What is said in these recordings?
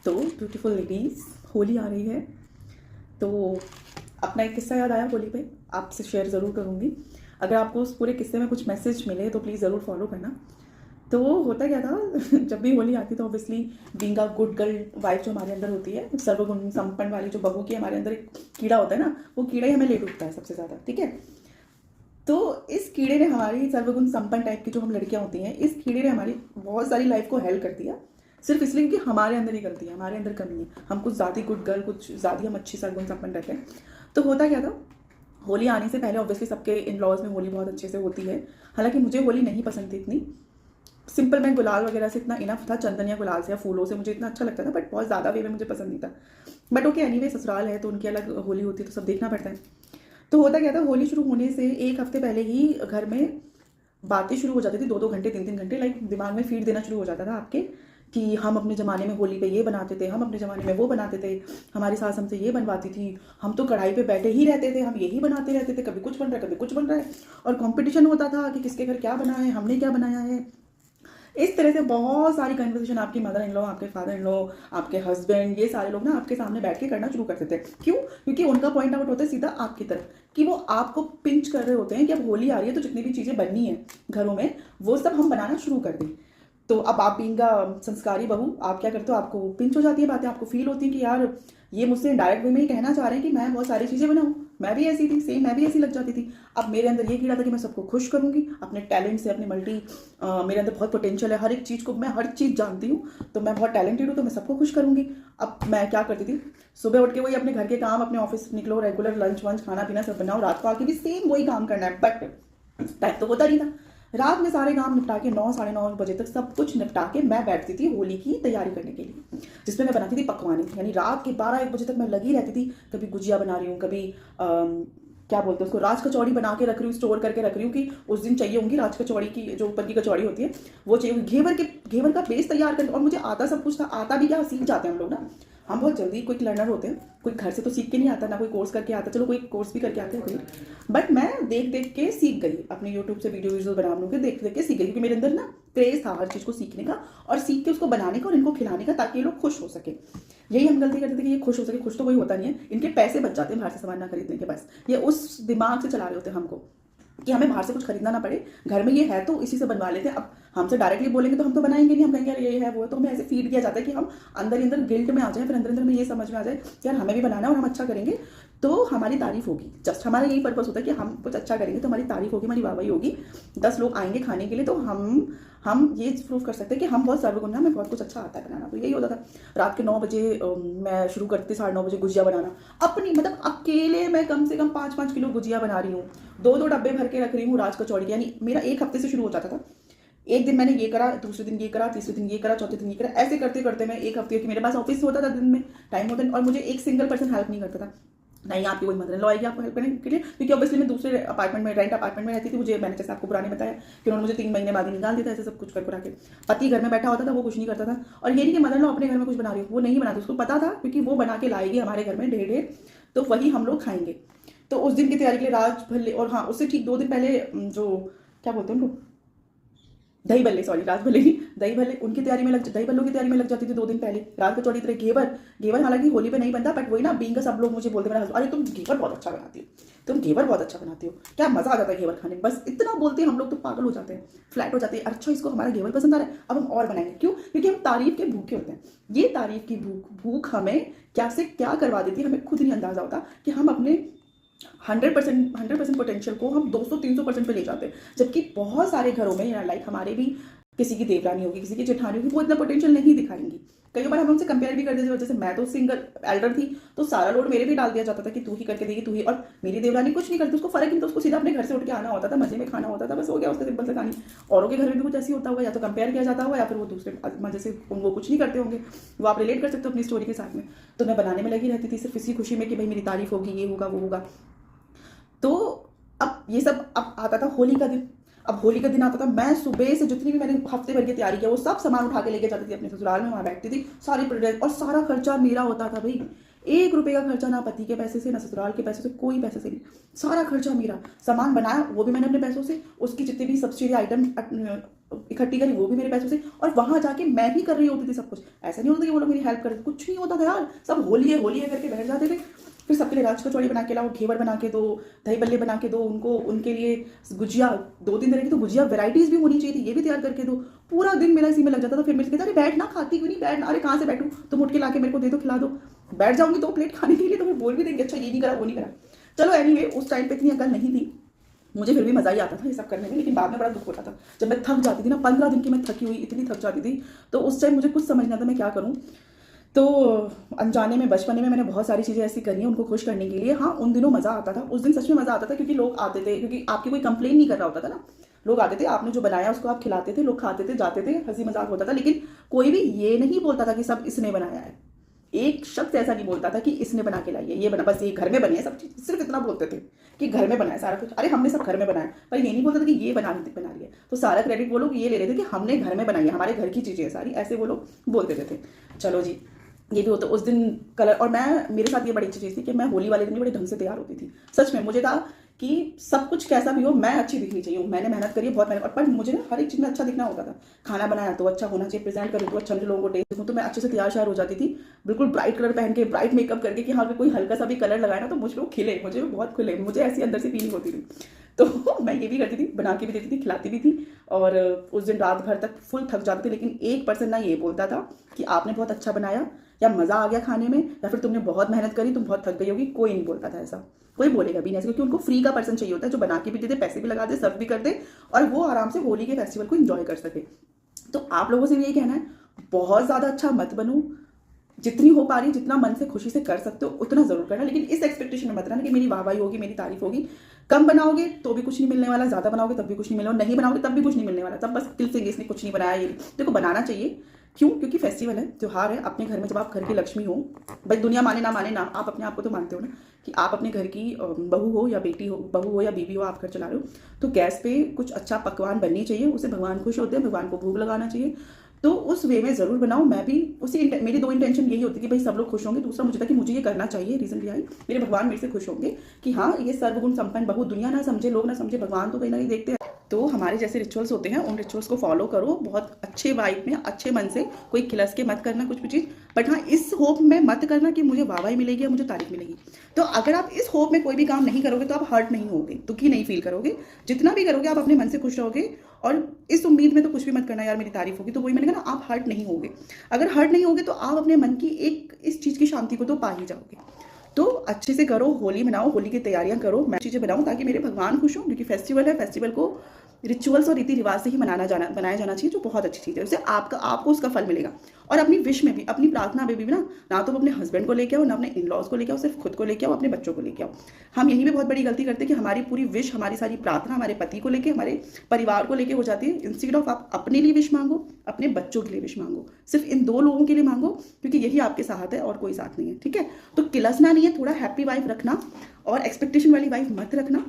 तो beautiful ladies, Holi आ रही है तो अपना एक किस्सा याद आया होली पे, आपसे शेयर ज़रूर करूँगी। अगर आपको उस पूरे किस्से में कुछ मैसेज मिले तो प्लीज़ ज़रूर फॉलो करना। तो होता क्या था जब भी होली आती तो obviously being a good girl wife जो हमारे अंदर होती है, सर्वगुण संपन्न वाली जो बहू की हमारे अंदर एक कीड़ा होता है ना, वो कीड़ा ही हमें ले डूबता है सबसे ज़्यादा। ठीक है, तो इस कीड़े ने हमारी सर्वगुण संपन्न टाइप की जो हम लड़कियां होती हैं, इस कीड़े ने हमारी बहुत सारी लाइफ को हेल्प कर दिया, सिर्फ इसलिए कि हमारे अंदर ही गलती है, हमारे अंदर कमी है, हम कुछ ज़्यादा गुड गर्ल, कुछ ज़्यादा हम अच्छी सर्वगुण संपन्न रहते हैं। तो होता क्या था, होली आने से पहले ऑब्वियसली सबके इन लॉज में होली बहुत अच्छे से होती है। हालांकि मुझे होली नहीं पसंद थी इतनी, सिंपल मैं गुलाल वगैरह से इतना इनफ था, चंदन या गुलाल से या फूलों से मुझे इतना अच्छा लगता था, बट बहुत ज़्यादा वे में मुझे पसंद नहीं था। बट ओके, एनीवे ससुराल है तो उनकी अलग होली होती है तो सब देखना पड़ता है। तो होता क्या था, होली शुरू होने से एक हफ्ते पहले ही घर में बातें शुरू हो जाती थी, 2-2 घंटे 3-3 घंटे, लाइक दिमाग में फीड देना शुरू हो जाता था आपके कि हम अपने ज़माने में होली पे ये बनाते थे, हम अपने ज़माने में वो बनाते थे, हमारी सास हमसे ये बनवाती थी, हम तो कढ़ाई पे बैठे ही रहते थे, हम यही बनाते रहते थे, कभी कुछ बन रहा है कभी कुछ बन रहा है, और कंपटीशन होता था कि किसके घर क्या बना है, हमने क्या बनाया है। इस तरह से बहुत सारी कन्वर्सेशन आपकी मदर इन लॉ, आपके फादर इन लॉ, आपके हस्बैंड, ये सारे लोग ना आपके सामने बैठ के करना शुरू करते थे। क्यों? क्योंकि उनका पॉइंट आउट होता है सीधा आपकी तरफ, कि वो आपको पिंच कर रहे होते हैं कि अब होली आ रही है तो जितनी भी चीज़ें बननी है घरों में वो सब हम बनाना शुरू कर दें। तो अब आप बीइंग संस्कारी बहू, आप क्या करते हो, आपको पिंच हो जाती है बातें, आपको फील होती है कि यार ये मुझसे डायरेक्ट वे में ही कहना चाह रहे हैं कि मैं बहुत सारी चीज़ें बनाऊँ, मैं भी ऐसी थी, सेम मैं भी ऐसी लग जाती थी। अब मेरे अंदर ये कीड़ा था कि मैं सबको खुश करूंगी अपने टैलेंट से, अपने मेरे अंदर बहुत पोटेंशियल है, हर एक चीज़ को मैं हर चीज़ जानती हूँ, तो मैं बहुत टैलेंटेड हूँ, तो मैं सबको खुश करूंगी। अब मैं क्या करती थी, सुबह उठ के वही अपने घर के काम, अपने ऑफिस निकलो, रेगुलर लंच वंच खाना पीना सब बनाओ, रात को आके भी सेम वही काम करना है, बट टाइम तो होता नहीं था। रात में सारे काम निपटा के 9-9:30 बजे तक सब कुछ निपटा के मैं बैठती थी होली की तैयारी करने के लिए, जिसमें मैं बनाती थी पकवाने, यानी रात के 12-1 बजे तक मैं लगी रहती थी। कभी गुजिया बना रही हूँ, कभी क्या बोलते हैं उसको, राज कचौड़ी बना के रख रही हूँ, स्टोर करके रख रही हूँ कि उस दिन चाहिए होंगी राज कचौड़ी की, जो ऊपर की कचौड़ी होती है वो चाहिए होगी। घेवर का बेस तैयार कर, और मुझे आता सब कुछ था, आता भी क्या, सीख जाते हैं हम लोग ना, हम बहुत जल्दी क्विक लर्नर होते हैं, कोई घर से तो सीख के नहीं आता, ना कोई कोर्स करके आता, चलो कोई कोर्स भी करके आते हैं, बट मैं देख देख के सीख गई, अपने यूट्यूब से वीडियो बना के देख देख के सीख गई, क्योंकि मेरे अंदर ना क्रेज था हर चीज़ को सीखने का और सीख के उसको बनाने का और इनको खिलाने का, ताकि ये लोग खुश हो सके। यही हम गलती करते थे कि ये खुश हो सके, खुश तो कोई होता नहीं है, इनके पैसे बच जाते हैं बाहर से सामान ना खरीदने के, बस ये उस दिमाग से चला रहे होते हैं हमको कि हमें बाहर से कुछ खरीदना ना पड़े, घर में ये है तो इसी से बनवा लेते हैं। अब हमसे डायरेक्टली बोलेंगे तो हम तो बनाएंगे नहीं, हम कहेंगे यार ये है वो है, तो हमें ऐसे फीड किया जाता है कि हम अंदर अंदर गिल्ट में आ जाए, फिर अंदर अंदर में ये समझ में आ जाए कि यार हमें भी बनाना है और हम अच्छा करेंगे तो हमारी तारीफ होगी। जस्ट हमारा यही पर्पस होता है कि हम कुछ अच्छा करेंगे तो हमारी तारीफ होगी, हमारी वाहवाही होगी, 10 लोग आएंगे खाने के लिए, तो हम ये प्रूव कर सकते हैं कि हम बहुत सर्वगुण, हमें बहुत कुछ अच्छा आता है बनाना। तो यही होता था। रात के 9 बजे मैं शुरू करती, 9:30 बजे गुजिया बनाना अपनी, मतलब अकेले मैं कम से कम 5-5 किलो गुजिया बना रही हूँ, 2-2 डब्बे भर के रख रही हूँ राज कचौड़ी, यानी मेरा एक हफ्ते से शुरू हो जाता था। एक दिन मैंने ये करा, दूसरे दिन ये करा, तीसरे दिन ये करा, चौथे दिन ये करा, ऐसे करते करते मैं एक हफ्ते की, मेरे पास ऑफिस होता था, दिन में टाइम होता, और मुझे एक सिंगल पर्सन हेल्प नहीं करता था। नहीं, आपकी कोई मदर इन लॉ आएगी आपको हेल्प करने के लिए, क्योंकि ऑब्वियसली मैं दूसरे अपार्टमेंट में, रेंट अपार्टमेंट में रहती थी, मुझे, मैंने जैसे आपको पुराने बताया कि उन्होंने मुझे 3 महीने बाद ही निकाल दिया था, ऐसे सब कुछ कर के। पति घर में बैठा होता था, वो कुछ नहीं करता था, और ये नहीं कि मदर इन लॉ अपने घर में कुछ बना रही हो, वो नहीं बनाती, उसको पता था क्योंकि वो बना के लाएगी हमारे घर में ढेर ढेर, तो वही हम लोग खाएंगे। तो उस दिन की तैयारी के लिए राज भल्ले, और हाँ उससे ठीक 2 दिन पहले जो क्या बोलते हैं उनको, दही भल्ले, सॉरी राज भल्ले नहीं, दही भल्ले, उनकी तैयारी में दही भल्लों की तैयारी में लग जाती थी 2 दिन पहले। रात कचौड़ी तरह घेवर हालांकि होली पे नहीं बनता, बट वही ना, बीइंग का सब लोग मुझे बोलते, मेरा अरे तुम घेवर बहुत अच्छा बनाती हो, तुम घेवर बहुत अच्छा बनाती हो, क्या मजा आ जाता है घेवर खाने में, बस इतना बोलते हैं हम लोग तो पागल हो जाते हैं, फ्लैट हो जाते हैं। अच्छा, इसको हमारा घेवर पसंद आ रहा है, अब हम और बनाएंगे, क्यों? क्योंकि हम तारीफ के भूखे होते हैं। ये तारीफ की भूख हमें क्या से क्या करवा देती है, हमें खुद नहीं अंदाजा होता कि हम अपने 100% पोटेंशियल को हम 200-300% पे ले जाते हैं, जबकि बहुत सारे घरों में, लाइक हमारे भी, किसी की देवरानी होगी, किसी की जेठानी होगी, वो इतना पोटेंशियल नहीं दिखाएंगी। कई बार हम उनसे कंपेयर भी कर देते थे, जैसे मैं तो सिंगल एल्डर थी तो सारा लोड मेरे भी डाल दिया जाता था कि तू ही करके देगी, तू ही, और मेरी देवरानी कुछ नहीं करती, उसको फर्क नहीं, तो उसको सीधा अपने घर से उठ के आना होता था, मजे में खाना होता था, बस हो गया उसका सिंपल सा कहानी। औरों के घर में भी कुछ ऐसी होता होगा, या तो कंपेयर किया जाता होगा, या फिर वो दूसरे मजे से वो कुछ नहीं करते होंगे, वो आप रिलेट कर सकते हो अपनी स्टोरी के साथ में। तो मैं बनाने में लगी रहती थी सिर्फ इसी खुशी में कि भाई मेरी तारीफ होगी, ये होगा वो होगा। तो अब ये सब, अब आता था होली का दिन। अब होली का दिन आता था, मैं सुबह से जितनी भी मैंने हफ्ते भर की तैयारी किया वो सब सामान उठा के लेके जाती थी अपने ससुराल में, वहां बैठती थी, सारी प्रोडक्ट, और सारा खर्चा मेरा होता था भाई। 1 रुपए का खर्चा ना पति के पैसे से, ना ससुराल के पैसे से, कोई पैसे से नहीं, सारा खर्चा मेरा। सामान बनाया वो भी मैंने अपने पैसों से, उसकी जितनी भी सब्सिडी आइटम इकट्ठी करी वो भी मेरे पैसों से, और वहां जाके मैं ही कर रही होती थी सब कुछ। ऐसा नहीं होता कि वो लोग मेरी हेल्प कर, कुछ नहीं होता था यार, सब होली है करके बैठ जाते थे। फिर सबके लिए राज कचौड़ी बना के लाओ, घेवर बना के दो, दही बल्ले बना के दो उनको, उनके लिए गुजिया 2-3 तरह की तो गुजिया वैराइटीज भी होनी चाहिए थी, ये भी तैयार करके दो। पूरा दिन मेरा इसी में लग जाता था। फिर मेरे से कहता, अरे बैठ ना, खाती क्यों नहीं, बैठ ना, अरे कहाँ से बैठूँ, तुम उठ के ला के मेरे को दे दो, खिला दो। बैठ जाऊंगी 2 प्लेट खाने के लिए तो मैं बोल भी देंगे, अच्छा ये नहीं करा वो नहीं करा। चलो एनीवे, उस टाइम पे इतनी अकल नहीं थी मुझे, फिर भी मजा ही आता था ये सब करने में। लेकिन बाद में बड़ा दुख होता था जब मैं थक जाती थी ना, 15 दिन की मैं थकी हुई, इतनी थक जाती थी। तो उस टाइम मुझे कुछ समझ नहीं आता मैं क्या करूँ। तो अनजाने में, बचपने में मैंने बहुत सारी चीज़ें ऐसी करी हैं उनको खुश करने के लिए। हाँ, उन दिनों मज़ा आता था, उस दिन सच में मज़ा आता था, क्योंकि लोग आते थे, क्योंकि आपकी कोई कंप्लेन नहीं कर रहा होता था ना। लोग आते थे, आपने जो बनाया उसको आप खिलाते थे, लोग खाते थे, जाते थे, हंसी मजाक होता था। लेकिन कोई भी ये नहीं बोलता था कि सब इसने बनाया है। एक शख्स ऐसा नहीं बोलता था कि इसने बना के लाई है, ये बना, बस ये घर में बनी है सब चीज़, सिर्फ इतना बोलते थे कि घर में बनाया सारा कुछ। अरे हमने सब घर में बनाया, पर ये नहीं बोलता था कि ये बना रही है। तो सारा क्रेडिट वो लोग ये ले रहे थे कि हमने घर में बनाई है, हमारे घर की चीज़ें हैं सारी, ऐसे वो लोग बोलते थे। चलो जी, ये भी होता उस दिन कलर। और मैं, मेरे साथ ये बड़ी अच्छी चीज़ थी कि मैं होली वाले दिन बड़े ढंग से तैयार होती थी। सच में मुझे था कि सब कुछ कैसा भी हो, मैं अच्छी दिखनी चाहिए। मैंने मेहनत करी है, बहुत मेहनत, और पर मुझे ना हर एक चीज़ में अच्छा दिखना होता था। खाना बनाया तो अच्छा होना चाहिए, प्रेजेंट करूँ तो अच्छा, मुझे लोगों को टेस्ट दूँ, तो मैं अच्छे से तैयार श्यार हो जाती थी, बिल्कुल ब्राइट कलर पहन के, ब्राइट मेकअप करके, कि हाँ कोई हल्का सा भी कलर लगाया ना तो मुझ लोग खिले, मुझे बहुत खुले, मुझे ऐसी अंदर से फीलिंग होती थी। तो मैं ये भी करती थी, बना के भी देती थी, खिलाती भी थी। और उस दिन रात भर तक फुल थक जाती थी। लेकिन 1% ना ये बोलता था कि आपने बहुत अच्छा बनाया, या मज़ा आ गया खाने में, या फिर तुमने बहुत मेहनत करी, तुम बहुत थक गई होगी। कोई नहीं बोलता था ऐसा, कोई बोलेगा भी नहीं ऐसा, क्योंकि उनको फ्री का पर्सन चाहिए होता है, जो बना के भी दे दे, पैसे भी लगा दे, सर्व भी कर दे, और वो आराम से होली के फेस्टिवल को एंजॉय कर सके। तो आप लोगों से भी यही कहना है, बहुत ज़्यादा अच्छा मत बनो, जितनी हो पा रही, जितना मन से खुशी से कर सकते हो उतना जरूर करना। लेकिन इस एक्सपेक्टेशन में मत रहना कि मेरी वाहवाही होगी, मेरी तारीफ होगी। कम बनाओगे तो भी कुछ नहीं मिलने वाला, ज्यादा बनाओगे तब भी कुछ नहीं मिलने वाला, नहीं बनाओगे तब भी कुछ नहीं मिलने वाला। तब बस दिल से इसने कुछ नहीं बनाया, ये देखो बनाना चाहिए। क्यों? क्योंकि फेस्टिवल है, त्योहार है। अपने घर में जब आप घर की लक्ष्मी हो, भाई दुनिया माने ना, आप अपने आप को तो मानते हो ना, कि आप अपने घर की बहू हो या बेटी हो, बहू हो या बीवी हो, आप घर चला रहे हो, तो गैस पे कुछ अच्छा पकवान बननी चाहिए, उससे भगवान खुश होते हैं, भगवान को भोग लगाना चाहिए। तो उस वे में ज़रूर बनाओ। मैं भी मेरी 2 इंटेंशन यही होती है कि भाई सब लोग खुश होंगे। दूसरा मुझे था कि मुझे ये करना चाहिए, रीज़न भी आई, मेरे भगवान मेरे से खुश होंगे कि हाँ ये सर्वगुण संपन्न बहू, दुनिया ना समझे, लोग ना समझे, भगवान तो कहीं ना कहीं देखते हैं। तो हमारे जैसे रिचुअल्स होते हैं, उन रिचुअल्स को फॉलो करो, बहुत अच्छे वाइब में, अच्छे मन से, कोई खिलस के मत करना कुछ भी चीज़। बट हाँ, इस होप में मत करना कि मुझे वाहवाही मिलेगी या मुझे तारीफ मिलेगी। तो अगर आप इस होप में कोई भी काम नहीं करोगे तो आप हर्ट नहीं होगे, दुखी नहीं फील करोगे। जितना भी करोगे आप अपने मन से खुश रहोगे, और इस उम्मीद में तो कुछ भी मत करना यार मेरी तारीफ होगी। तो वही मैंने कहा ना, आप हर्ट नहीं होगे। अगर हर्ट नहीं होगे तो आप अपने मन की एक इस चीज़ की शांति को तो पा ही जाओगे। तो अच्छे से करो, होली मनाओ, होली की तैयारियां करो, मैं चीज़ें बनाऊं ताकि मेरे भगवान खुश हों। क्योंकि फेस्टिवल है, फेस्टिवल को रिचुअल्स और रीति रिवाज से ही बनाया जाना चाहिए, जो बहुत अच्छी चीज़ है। उससे आपको उसका फल मिलेगा। और अपनी विश में भी, अपनी प्रार्थना में भी ना तो अपने हस्बैंड को लेके आओ, ना अपने इन लॉज को लेके आओ, सिर्फ खुद को लेके आओ, अपने बच्चों को लेके आओ। हम यही भी बहुत बड़ी गलती करते हैं कि हमारी पूरी विश, हमारी सारी प्रार्थना हमारे पति को लेके, हमारे परिवार को लेके हो जाती है। इंस्टेड ऑफ आप अपने लिए विश मांगो, अपने बच्चों के लिए विश मांगो, सिर्फ इन 2 लोगों के लिए मांगो, क्योंकि यही आपके साथ है और कोई साथ नहीं है। ठीक है? तो किलसना नहीं है, थोड़ा हैप्पी वाइफ रखना, और एक्सपेक्टेशन वाली वाइफ मत रखना।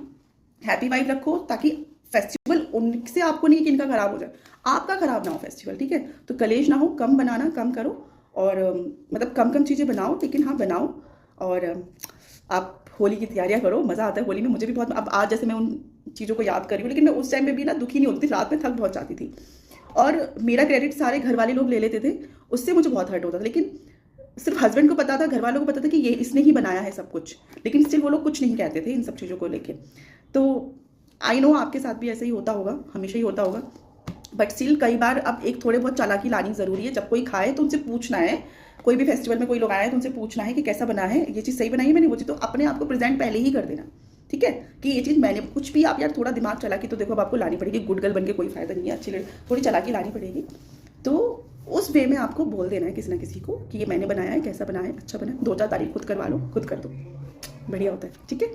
हैप्पी वाइफ रखो ताकि फेस्टिवल उनसे आपको नहीं कि इनका खराब हो जाए, आपका खराब ना हो फेस्टिवल। ठीक है? तो कलेश ना हो, कम बनाना कम करो, और मतलब कम चीज़ें बनाओ, लेकिन हाँ बनाओ। और आप होली की तैयारियां करो, मज़ा आता है होली में। मुझे भी बहुत, अब आज जैसे मैं उन चीज़ों को याद कर रही हूँ, लेकिन मैं उस टाइम में भी ना दुखी नहीं होती थी, रात में थक बहुत जाती थी, और मेरा क्रेडिट सारे घर वाले लोग ले लेते थे, उससे मुझे बहुत हर्ट होता था। लेकिन सिर्फ हस्बैंड को पता था, घर वालों को पता था कि ये इसने ही बनाया है सब कुछ, लेकिन स्टिल वो लोग कुछ नहीं कहते थे इन सब चीज़ों को लेके। तो आई नो आपके साथ भी ऐसे ही होता होगा, हमेशा ही होता होगा, बट स्टिल कई बार अब एक थोड़े बहुत चालाकी लानी ज़रूरी है। जब कोई खाए तो उनसे पूछना है, कोई भी फेस्टिवल में कोई लोग आए तो उनसे पूछना है कि कैसा बना है, ये चीज़ सही बनाई है मैंने, वो चीज़, तो अपने आप को प्रेजेंट पहले ही कर देना। ठीक है? कि ये चीज़ मैंने, कुछ भी आप यार थोड़ा दिमाग चालाकी तो देखो अब आपको लानी पड़ेगी, गुड गर्ल बन के कोई फायदा नहीं है, अच्छी थोड़ी चालाकी लानी पड़ेगी। तो उस वे में आपको बोल देना है किसी ना किसी को कि ये मैंने बनाया है, कैसा बनाया है, अच्छा बना है, 2-4 तारीफ खुद करवा लो, खुद कर दो, बढ़िया होता है। ठीक है?